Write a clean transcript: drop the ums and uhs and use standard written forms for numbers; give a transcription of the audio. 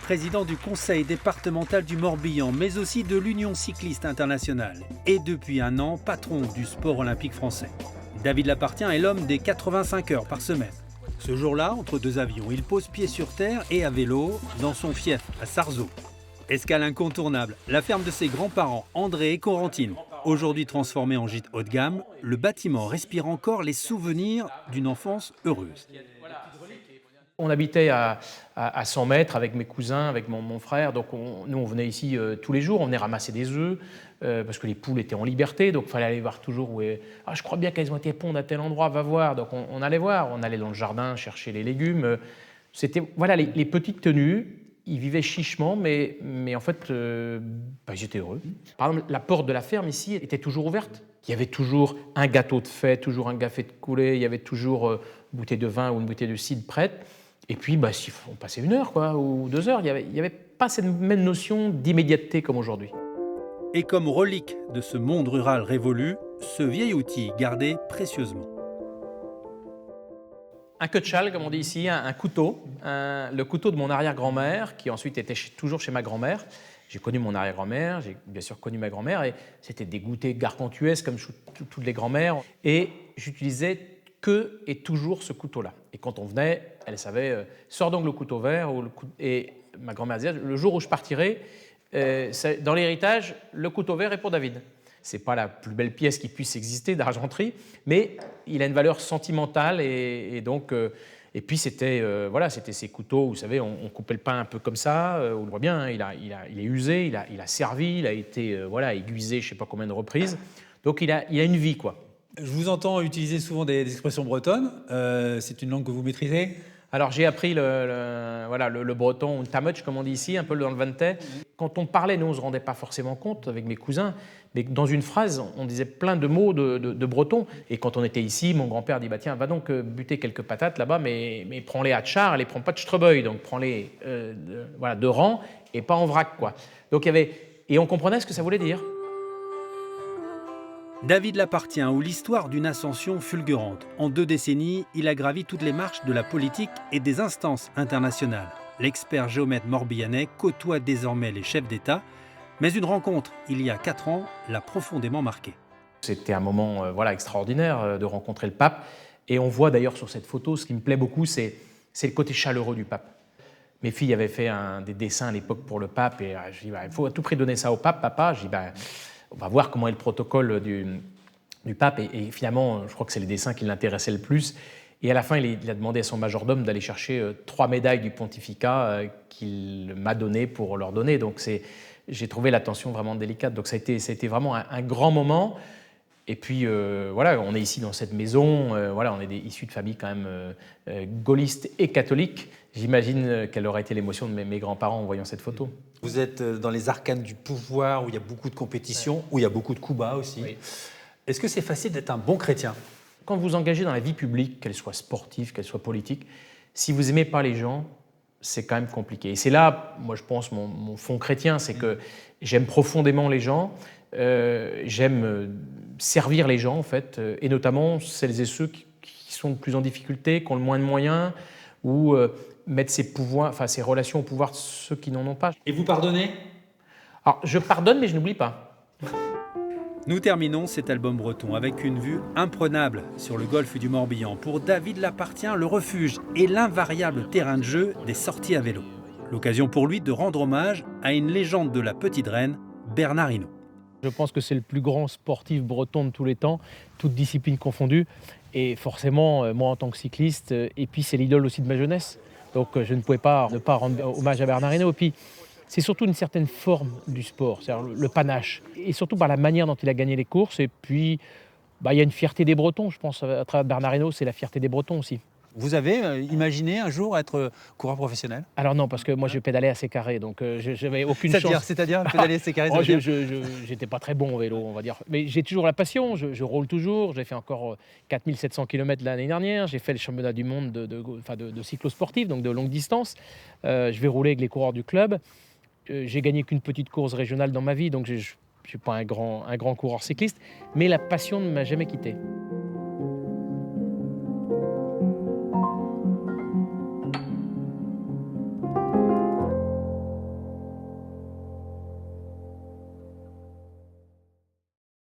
président du conseil départemental du Morbihan, mais aussi de l'Union cycliste internationale. Et depuis un an, patron du sport olympique français. David Lapartien est l'homme des 85 heures par semaine. Ce jour-là, entre deux avions, il pose pied sur terre et à vélo dans son fief à Sarzeau. Escale incontournable, la ferme de ses grands-parents, André et Corentine. Aujourd'hui transformée en gîte haut de gamme, le bâtiment respire encore les souvenirs d'une enfance heureuse. On habitait à 100 mètres avec mes cousins, avec mon frère. Donc nous, on venait ici tous les jours. On venait ramasser des œufs parce que les poules étaient en liberté. Donc il fallait aller voir toujours où est... Ah, je crois bien qu'elles ont été pondes à tel endroit, va voir. Donc on allait voir. On allait dans le jardin chercher les légumes. C'était voilà, les petites tenues. Ils vivaient chichement, mais en fait, ils étaient heureux. Par exemple, la porte de la ferme ici était toujours ouverte. Il y avait toujours un gâteau de fête, toujours un café de coulée. Il y avait toujours une bouteille de vin ou une bouteille de cidre prête. Et puis, si on passait 1 heure ou 2 heures. Il n'y avait pas cette même notion d'immédiateté comme aujourd'hui. Et comme relique de ce monde rural révolu, ce vieil outil gardé précieusement. Un queutchal, comme on dit ici, un couteau. Le couteau de mon arrière-grand-mère, qui ensuite était toujours chez ma grand-mère. J'ai connu mon arrière-grand-mère, j'ai bien sûr connu ma grand-mère, et c'était des goûters gargantuesques comme toutes les grand-mères. Et j'utilisais que et toujours ce couteau-là. Et quand on venait, elle savait, sors donc le couteau vert. Et ma grand-mère disait, le jour où je partirai, dans l'héritage, le couteau vert est pour David. Ce n'est pas la plus belle pièce qui puisse exister d'argenterie, mais il a une valeur sentimentale. Et donc, et puis c'était ces couteaux, vous savez, on coupait le pain un peu comme ça, on le voit bien, hein, il est usé, il a servi, il a été aiguisé je ne sais pas combien de reprises. Donc il a une vie, quoi. Je vous entends utiliser souvent des expressions bretonnes. C'est une langue que vous maîtrisez ? Alors j'ai appris le breton, ou tamuch comme on dit ici, un peu dans le Vantais. Quand on parlait, nous on ne se rendait pas forcément compte avec mes cousins, mais dans une phrase, on disait plein de mots de breton. Et quand on était ici, mon grand-père dit tiens, va donc buter quelques patates là-bas, mais prends-les à tchar, et les prends pas de streboy, donc prends-les de rang et pas en vrac, quoi. Donc il y avait, et on comprenait ce que ça voulait dire. David Lapartien, ou l'histoire d'une ascension fulgurante. En 2 décennies, il a gravi toutes les marches de la politique et des instances internationales. L'expert géomètre morbihanais côtoie désormais les chefs d'État, mais une rencontre, il y a 4 ans, l'a profondément marqué. C'était un moment extraordinaire de rencontrer le pape. Et on voit d'ailleurs sur cette photo, ce qui me plaît beaucoup, c'est le côté chaleureux du pape. Mes filles avaient fait des dessins à l'époque pour le pape, et je dis il faut à tout prix donner ça au pape, papa. Je dis on va voir comment est le protocole du pape. Et finalement, je crois que c'est les dessins qui l'intéressaient le plus. Et à la fin, il a demandé à son majordome d'aller chercher 3 médailles du pontificat qu'il m'a données pour leur donner. Donc j'ai trouvé l'attention vraiment délicate. Donc ça a été vraiment un grand moment. Et puis on est ici dans cette maison. On est issus de familles quand même gaullistes et catholiques. J'imagine quelle aurait été l'émotion de mes grands-parents en voyant cette photo. Vous êtes dans les arcanes du pouvoir, où il y a beaucoup de compétition, où il y a beaucoup de coups bas aussi. Oui. Est-ce que c'est facile d'être un bon chrétien ? Quand vous vous engagez dans la vie publique, qu'elle soit sportive, qu'elle soit politique, si vous n'aimez pas les gens, c'est quand même compliqué. Et c'est là, moi je pense, mon fond chrétien, c'est que j'aime profondément les gens, j'aime servir les gens en fait, et notamment celles et ceux qui sont le plus en difficulté, qui ont le moins de moyens, ou mettre ses relations au pouvoir de ceux qui n'en ont pas. Et vous pardonnez ? Alors je pardonne, mais je n'oublie pas. Nous terminons cet album breton avec une vue imprenable sur le golfe du Morbihan. Pour David Lapartien, le refuge et l'invariable terrain de jeu des sorties à vélo. L'occasion pour lui de rendre hommage à une légende de la petite reine, Bernard Hinault. Je pense que c'est le plus grand sportif breton de tous les temps, toutes disciplines confondues. Et forcément, moi en tant que cycliste, et puis c'est l'idole aussi de ma jeunesse. Donc je ne pouvais pas ne pas rendre hommage à Bernard Hinault. Et puis c'est surtout une certaine forme du sport, c'est-à-dire le panache. Et surtout par la manière dont il a gagné les courses. Et puis il y a une fierté des Bretons, je pense, à travers Bernard Hinault, c'est la fierté des Bretons aussi. Vous avez imaginé un jour être coureur professionnel ? Alors non, parce que moi je pédalais assez carré, donc je n'avais aucune chance. C'est-à-dire pédaler assez carré, j'étais pas très bon au vélo, on va dire. Mais j'ai toujours la passion, je roule toujours. J'ai fait encore 4700 km l'année dernière. J'ai fait le championnat du monde de cyclo-sportif, donc de longue distance. Je vais rouler avec les coureurs du club. J'ai gagné qu'une petite course régionale dans ma vie, donc je ne suis pas un grand coureur cycliste. Mais la passion ne m'a jamais quitté.